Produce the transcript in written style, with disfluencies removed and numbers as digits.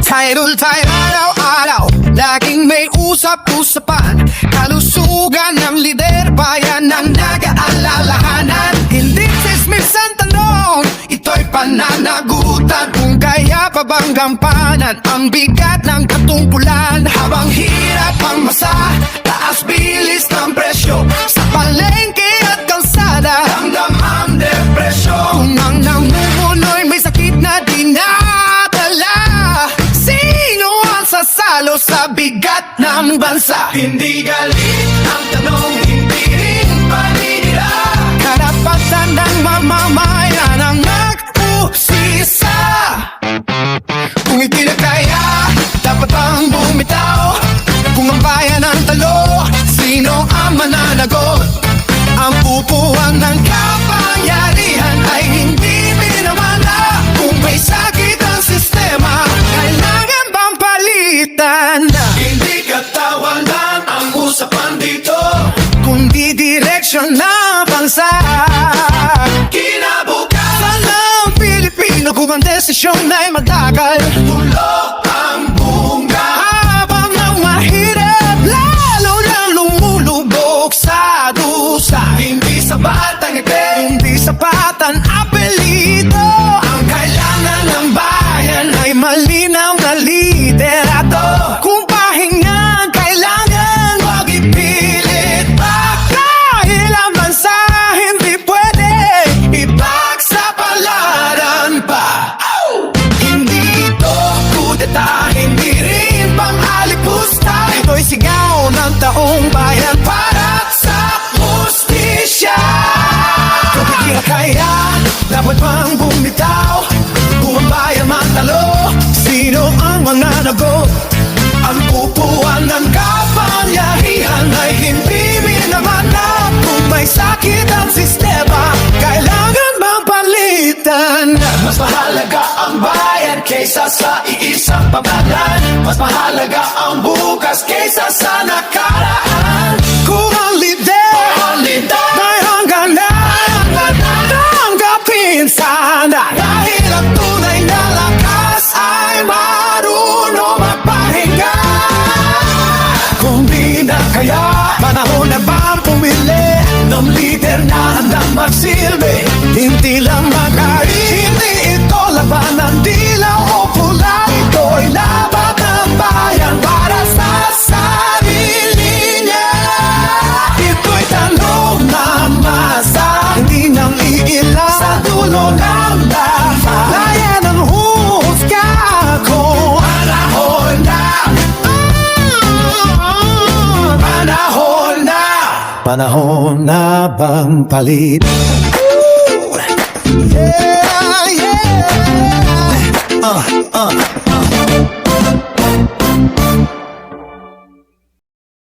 Title araw-araw, laging may usap-usapan. Kalusugan ng lider, bayan ng nag-aalalahanan. Hindi sismis ang tanong, ito'y pananagutan. Kung kaya pa bang gampanan ang bigat ng katungkulan. Habang hirap ang masa, taas bilis ng presyo. Sa palengke at kalsada, damdam ang depresyon. Kung ang namumuno'y may sakit na dinadala, sino ang sasalo sa bigat ng bansa? Hindi galit ang tanong, hindi rin paninira. Karapatan ng mamamayan ang nag-usisa. Kung itinakaya, dapat ang bumitaw. Kung ang bayan ang talo, sino ang mananagot? Ang upuan ng kapangyarihan ay hindi minamana. Kung may sakit ang sistema, kailangan bang palitan? Hindi katawanan ang usapan dito, kundi direksyon na bansa. Kinabukasan ng Pilipino, kung ang desisyon ay matagal, tulog ang bunga. Habang ang mahirap, lalo na lumulubog sa dusa. Hindi sapat ang ngiti, hindi sapat ang apelyido. Ang kailangan ng bayan ay malinaw na liderato. Kung pahingan kailangan, wag ipilit pa. Dahil ang bansa hindi pwede ipagsapalaran pa. Hindi ito kudeta, hindi rin pang-alipusta. Ito'y sigaw ng taong bayan para sa hustisya. Kung hindi na kaya, dapat bang bumitaw? Kung ang bayan matalo, sino ang mananagot? Ang upuan ng kapangyarihan ay hindi minamana. Kung may sakit ang sistema, kailangan bang palitan? Mas mahalaga ang bayan kaysa sa iisang pangalan. Mas mahalaga ang bukas kaysa sa nakaraan. Kung ang lider may hangganan, tanggapin sana. Dahil ang tunay na lakas ay marunong magpahinga. Kung di na kaya, panahon na bang pumili ng lider na handang magsilbi? Hindi lang magari, hindi ito labanan dilaw o pula. Ito'y laban ng bayan para sa sarili niya. Ito'y tanong na masa, hindi nang iila. Sa dulo ng dapat, layan ang husga ko. Panahon na, panahon na, panahon na bang palit? Yeah, yeah.